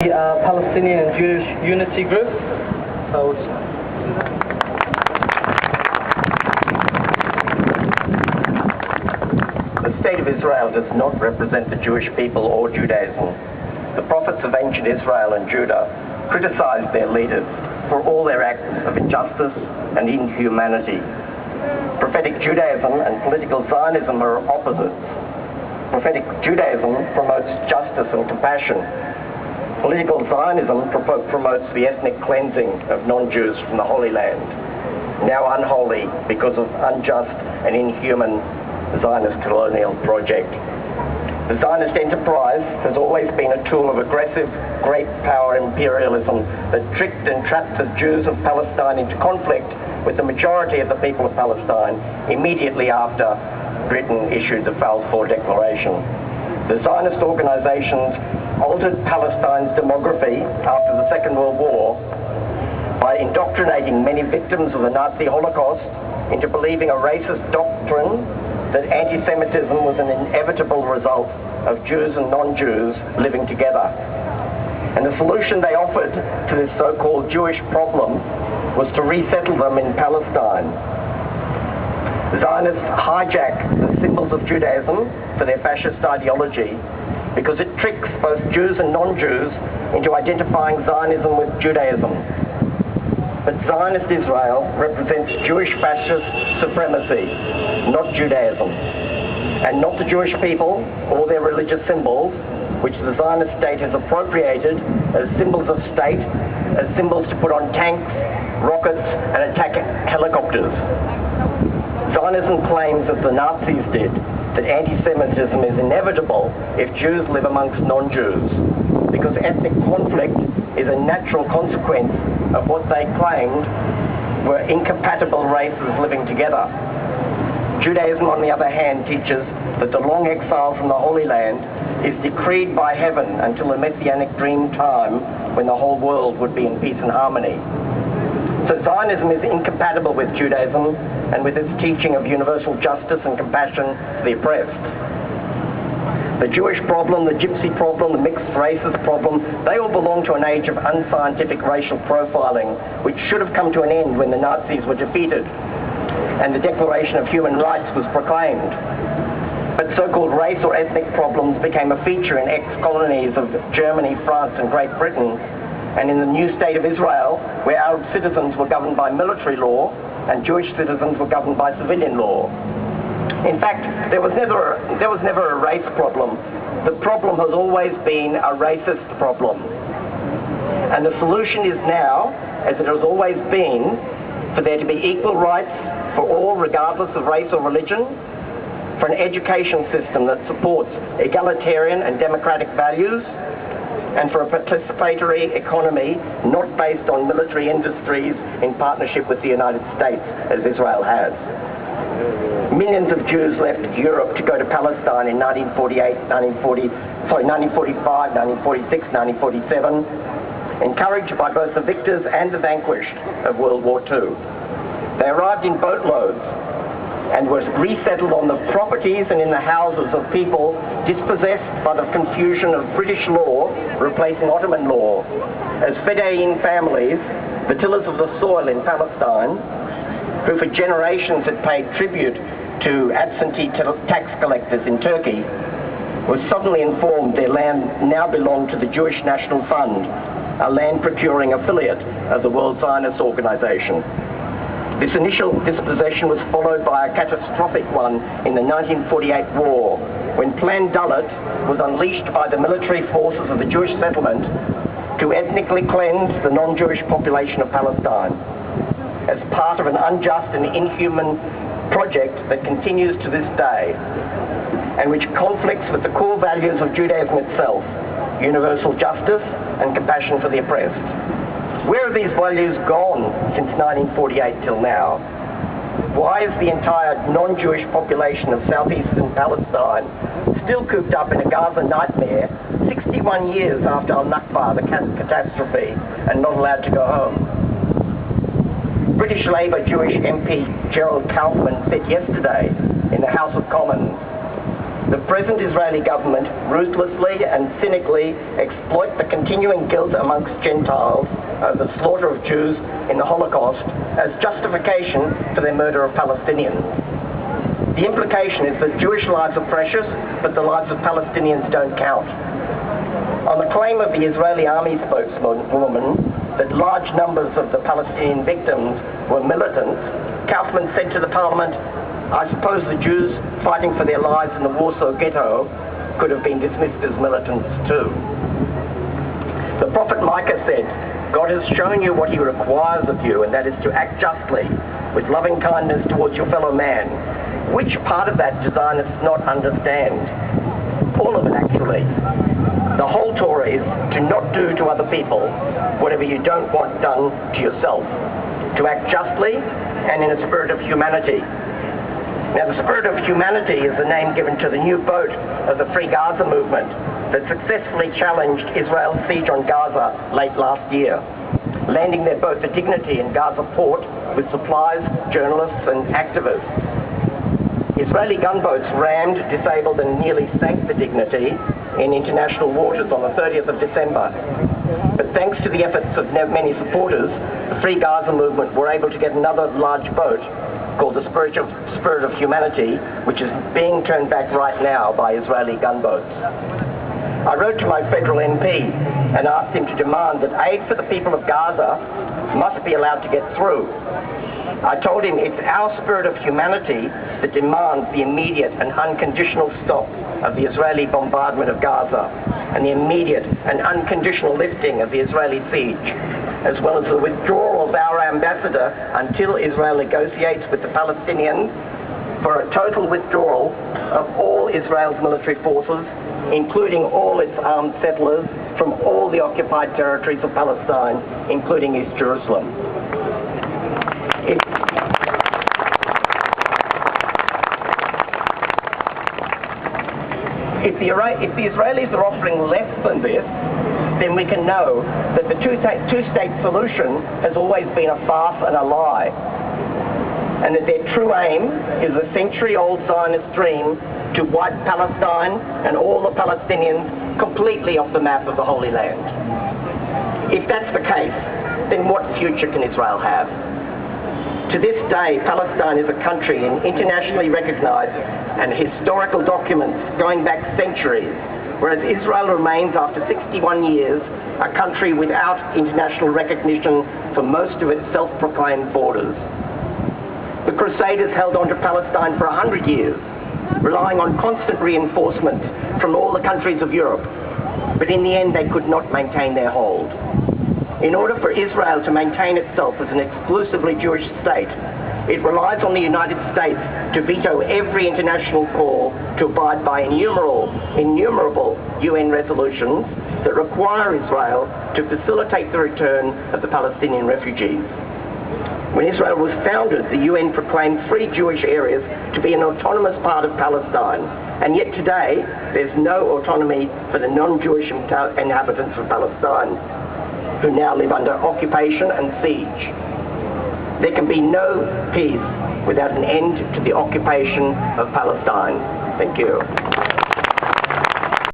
The Palestinian and Jewsh unity group. The state of Israel does not represent the Jewish people or Judaism. The prophets of ancient Israel and Judah criticized their leaders for all their acts of injustice and inhumanity. Prophetic Judaism and political Zionism are opposites. Prophetic Judaism promotes justice and compassion. Political Zionism promotes the ethnic cleansing of non-Jews from the Holy Land, now unholy because of unjust and inhuman Zionist colonial project. The Zionist enterprise has always been a tool of aggressive, great power imperialism that tricked and trapped the Jews of Palestine into conflict with the majority of the people of Palestine immediately after Britain issued the Balfour Declaration. The Zionist organizations altered Palestine's demography after the Second World War by indoctrinating many victims of the Nazi Holocaust into believing a racist doctrine that anti-Semitism was an inevitable result of Jews and non-Jews living together. And the solution they offered to this so-called Jewish problem was to resettle them in Palestine. Zionists hijack the symbols of Judaism for their fascist ideology because it tricks both Jews and non-Jews into identifying Zionism with Judaism. But Zionist Israel represents Jewish fascist supremacy, not Judaism, and not the Jewish people or their religious symbols, which the Zionist state has appropriated as symbols of state, as symbols to put on tanks, rockets, and attack helicopters. Zionism claims, as the Nazis did, that anti-Semitism is inevitable if Jews live amongst non-Jews, because ethnic conflict is a natural consequence of what they claimed were incompatible races living together. Judaism, on the other hand, teaches that the long exile from the Holy Land is decreed by heaven until a messianic dream time when the whole world would be in peace and harmony. So Zionism is incompatible with Judaism and with its teaching of universal justice and compassion for the oppressed. The Jewish problem, the Gypsy problem, the mixed races problem, they all belong to an age of unscientific racial profiling, which should have come to an end when the Nazis were defeated and the Declaration of Human Rights was proclaimed. But so-called race or ethnic problems became a feature in ex-colonies of Germany, France, and Great Britain, and in the new state of Israel, where Arab citizens were governed by military law and Jewish citizens were governed by civilian law. In fact, there was never a race problem. The problem has always been a racist problem. And the solution is now, as it has always been, for there to be equal rights for all regardless of race or religion, for an education system that supports egalitarian and democratic values, and for a participatory economy not based on military industries in partnership with the United States, as Israel has. Millions of Jews left Europe to go to Palestine in 1945, 1946, 1947, encouraged by both the victors and the vanquished of World War II. They arrived in boatloads and were resettled on the properties and in the houses of people dispossessed by the confusion of British law replacing Ottoman law, as Fedayeen families, the tillers of the soil in Palestine, who for generations had paid tribute to absentee tax collectors in Turkey, were suddenly informed their land now belonged to the Jewish National Fund, a land procuring affiliate of the World Zionist Organization. This initial dispossession was followed by a catastrophic one in the 1948 war, when Plan Dalet was unleashed by the military forces of the Jewish settlement to ethnically cleanse the non-Jewish population of Palestine, as part of an unjust and inhuman project that continues to this day, and which conflicts with the core values of Judaism itself, universal justice and compassion for the oppressed. Where have these values gone since 1948 till now? Why is the entire non-Jewish population of southeastern Palestine still cooped up in a Gaza nightmare 61 years after Al-Nakba, the catastrophe, and not allowed to go home? British Labour Jewish MP Gerald Kaufman said yesterday in the House of Commons The present Israeli government ruthlessly and cynically exploit the continuing guilt amongst Gentiles over the slaughter of Jews in the Holocaust as justification for their murder of Palestinians. The implication is that Jewish lives are precious, but the lives of Palestinians don't count. On the claim of the Israeli army spokeswoman that large numbers of the Palestinian victims were militants, Kaufman said to the parliament, "I suppose the Jews fighting for their lives in the Warsaw Ghetto could have been dismissed as militants too." The prophet Micah said, "God has shown you what he requires of you, and that is to act justly, with loving kindness towards your fellow man." Which part of that do Zionists not understand? All of it, actually. The whole Torah is to not do to other people whatever you don't want done to yourself, to act justly and in a spirit of humanity. Now, the spirit of humanity is the name given to the new boat of the Free Gaza movement that successfully challenged Israel's siege on Gaza late last year, landing their boat The Dignity in Gaza port with supplies, journalists and activists. Israeli gunboats rammed, disabled and nearly sank The Dignity in international waters on the 30th of December. But thanks to the efforts of many supporters, the Free Gaza movement were able to get another large boat called the Spirit of Humanity, which is being turned back right now by Israeli gunboats. I wrote to my federal MP and asked him to demand that aid for the people of Gaza must be allowed to get through. I told him it's our spirit of humanity that demands the immediate and unconditional stop of the Israeli bombardment of Gaza and the immediate and unconditional lifting of the Israeli siege, as well as the withdrawal of our ambassador until Israel negotiates with the Palestinians for a total withdrawal of all Israel's military forces, including all its armed settlers, from all the occupied territories of Palestine, including East Jerusalem. If the Israelis are offering less than this, then we can know that the two-state solution has always been a farce and a lie, and that their true aim is a century-old Zionist dream to wipe Palestine and all the Palestinians completely off the map of the Holy Land. If that's the case, then what future can Israel have? To this day, Palestine is a country in internationally recognized and historical documents going back centuries, whereas Israel remains, after 61 years, a country without international recognition for most of its self-proclaimed borders. The Crusaders held on to Palestine for 100 years, relying on constant reinforcement from all the countries of Europe, but in the end they could not maintain their hold. In order for Israel to maintain itself as an exclusively Jewish state, it relies on the United States to veto every international call to abide by innumerable UN resolutions that require Israel to facilitate the return of the Palestinian refugees. When Israel was founded, the UN proclaimed 3 Jewish areas to be an autonomous part of Palestine, and yet today there's no autonomy for the non-Jewish inhabitants of Palestine, who now live under occupation and siege. There can be no peace without an end to the occupation of Palestine. Thank you.